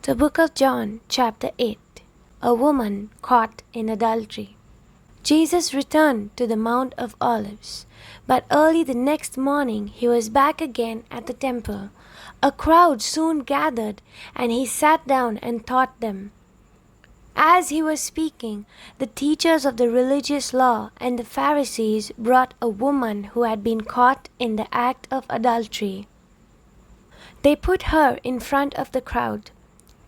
The book of John, chapter 8. A woman caught in adultery. Jesus returned to the Mount of Olives, but early the next morning he was back again at the temple. A crowd soon gathered, and he sat down and taught them. As he was speaking, the teachers of the religious law and the Pharisees brought a woman who had been caught in the act of adultery. They put her in front of the crowd.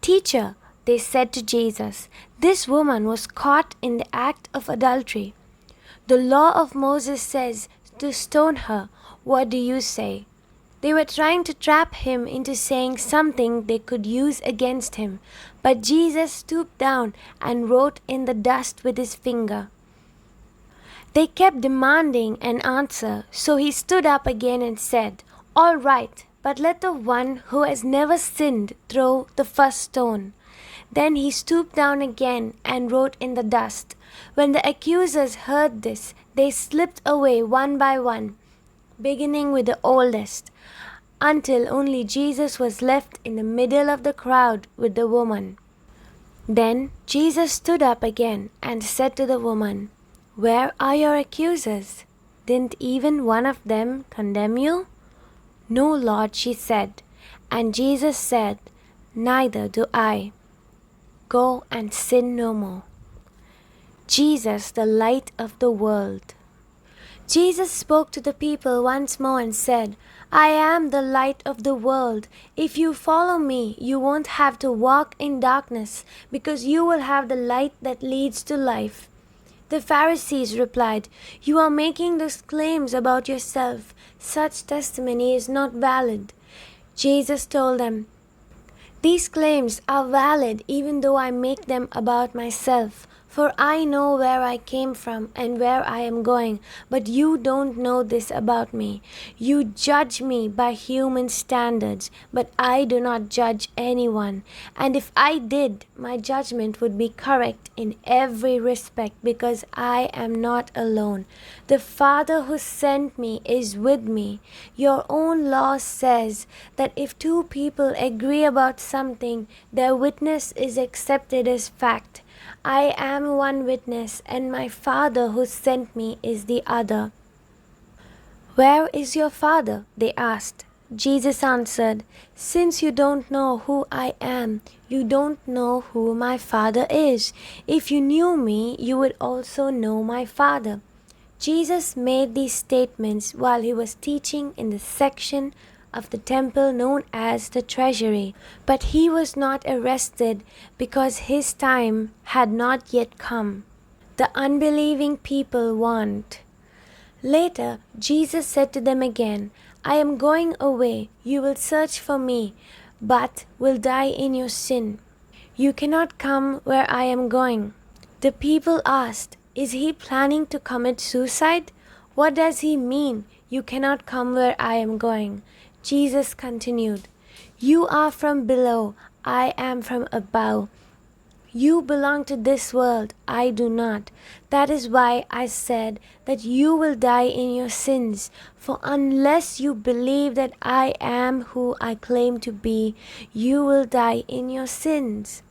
"Teacher," they said to Jesus, "this woman was caught in the act of adultery. The law of Moses says to stone her. What do you say?" They were trying to trap him into saying something they could use against him, but Jesus stooped down and wrote in the dust with his finger. They kept demanding an answer, so he stood up again and said, "All right, but let the one who has never sinned throw the first stone." Then he stooped down again and wrote in the dust. When the accusers heard this, they slipped away one by one, beginning with the oldest, until only Jesus was left in the middle of the crowd with the woman. Then Jesus stood up again and said to the woman, "Where are your accusers? Didn't even one of them condemn you?" "No, Lord," she said. And Jesus said, "Neither do I. Go and sin no more." Jesus, the light of the world. Jesus spoke to the people once more and said, "I am the light of the world. If you follow me, you won't have to walk in darkness, because you will have the light that leads to life." The Pharisees replied, "You are making those claims about yourself. Such testimony is not valid." Jesus told them, "These claims are valid even though I make them about myself. For I know where I came from and where I am going, but you don't know this about me. You judge me by human standards, but I do not judge anyone. And if I did, my judgment would be correct in every respect, because I am not alone. The Father who sent me is with me. Your own law says that if two people agree about something, their witness is accepted as fact. I am one witness, and my Father who sent me is the other." "Where is your Father?" they asked. Jesus answered, "Since you don't know who I am, you don't know who my Father is. If you knew me, you would also know my Father." Jesus made these statements while he was teaching in the section of the temple known as the treasury, but he was not arrested because his time had not yet come. The unbelieving people warned. Later, Jesus said to them again, "I am going away. You will search for me, but will die in your sin. You cannot come where I am going." The people asked, "Is he planning to commit suicide? What does he mean, 'You cannot come where I am going'?" Jesus continued, "You are from below, I am from above. You belong to this world, I do not. That is why I said that you will die in your sins. For unless you believe that I am who I claim to be, you will die in your sins."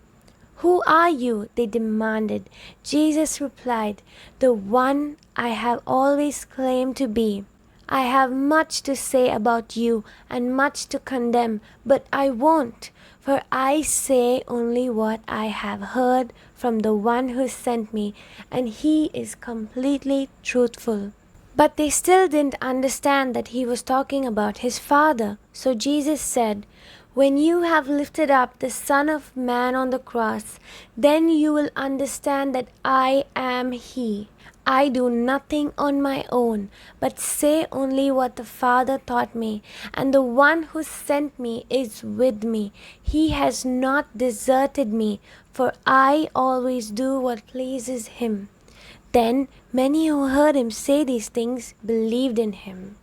"Who are you?" they demanded. Jesus replied, "The one I have always claimed to be. I have much to say about you and much to condemn, but I won't, for I say only what I have heard from the one who sent me, and he is completely truthful." But they still didn't understand that he was talking about his Father. So Jesus said, "When you have lifted up the Son of Man on the cross, then you will understand that I am he. I do nothing on my own, but say only what the Father taught me, and the one who sent me is with me. He has not deserted me, for I always do what pleases him." Then many who heard him say these things believed in him.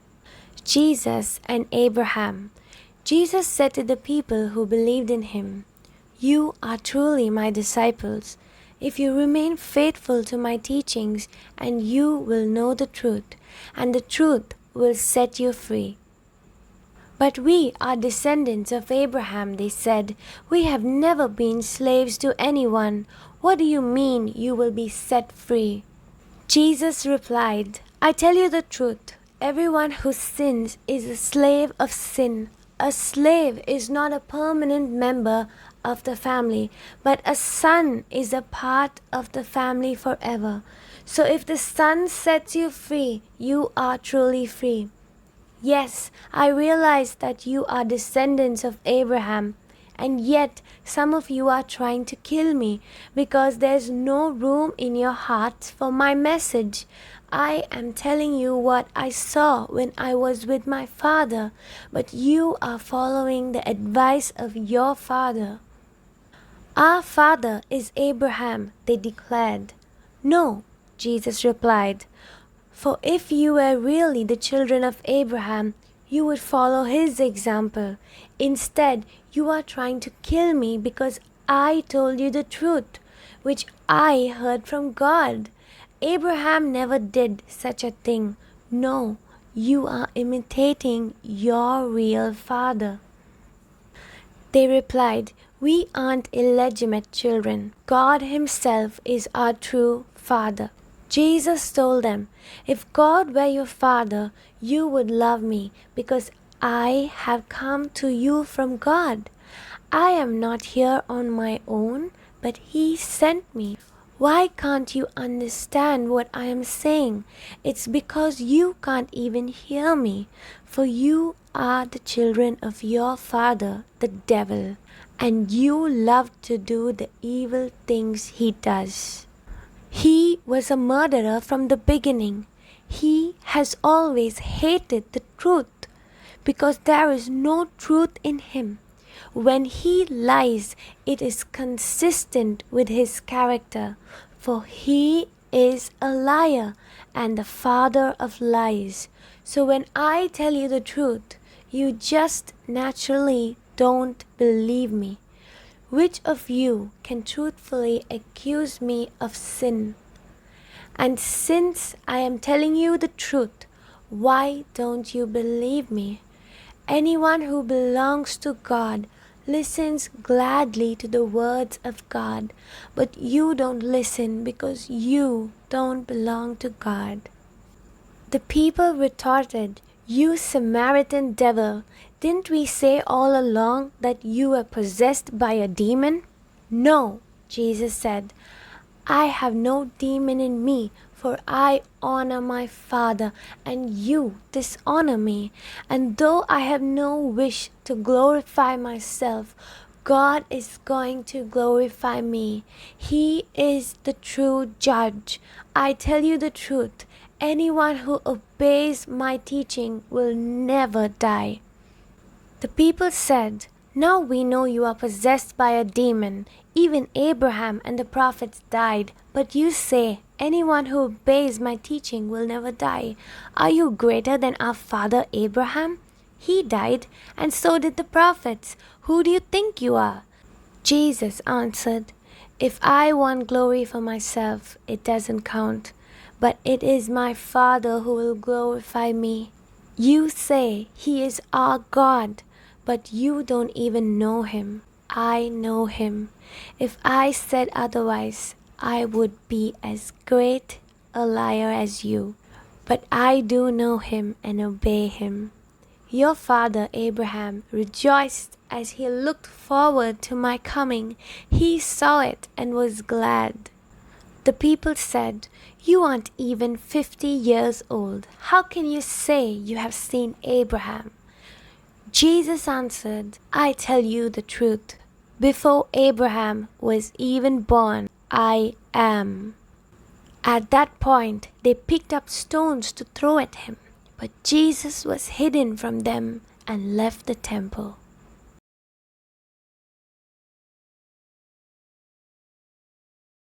Jesus and Abraham. Jesus said to the people who believed in him, "You are truly my disciples, if you remain faithful to my teachings, and you will know the truth, and the truth will set you free." But we are descendants of Abraham, they said. We have never been slaves to anyone. What do you mean you will be set free? Jesus replied, I tell you the truth. Everyone who sins is a slave of sin. A slave is not a permanent member of the family, but a son is a part of the family forever. So if the Son sets you free, you are truly free. Yes, I realize that you are descendants of Abraham, and yet some of you are trying to kill me because there's no room in your hearts for my message. I am telling you what I saw when I was with my father, but you are following the advice of your father. Our father is Abraham, they declared. No, Jesus replied. For if you were really the children of Abraham, you would follow his example. Instead, you are trying to kill me because I told you the truth, which I heard from God. Abraham never did such a thing. No, you are imitating your real father. They replied, We aren't illegitimate children. God himself is our true father. Jesus told them, If God were your father, you would love me because I have come to you from God. I am not here on my own, but he sent me. Why can't you understand what I am saying? It's because you can't even hear me, for you are the children of your father, the devil, and you love to do the evil things he does. He was a murderer from the beginning. He has always hated the truth because there is no truth in him. When he lies, it is consistent with his character, for he is a liar and the father of lies. So when I tell you the truth, you just naturally don't believe me. Which of you can truthfully accuse me of sin? And since I am telling you the truth, why don't you believe me? Anyone who belongs to God listens gladly to the words of God, but you don't listen because you don't belong to God. The people retorted, You Samaritan devil, didn't we say all along that you were possessed by a demon? No, Jesus said, I have no demon in me, for I honor my Father, and you dishonor me. And though I have no wish to glorify myself, God is going to glorify me. He is the true judge. I tell you the truth. Anyone who obeys my teaching will never die. The people said, Now we know you are possessed by a demon. Even Abraham and the prophets died. But you say, Anyone who obeys my teaching will never die. Are you greater than our father Abraham? He died, and so did the prophets. Who do you think you are? Jesus answered, If I want glory for myself, it doesn't count. But it is my Father who will glorify me. You say he is our God, but you don't even know him. I know him. If I said otherwise, I would be as great a liar as you. But I do know him and obey him. Your father Abraham rejoiced as he looked forward to my coming. He saw it and was glad. The people said, You aren't even 50 years old. How can you say you have seen Abraham? Jesus answered, I tell you the truth. Before Abraham was even born, I am. At that point, they picked up stones to throw at him, but Jesus was hidden from them and left the temple.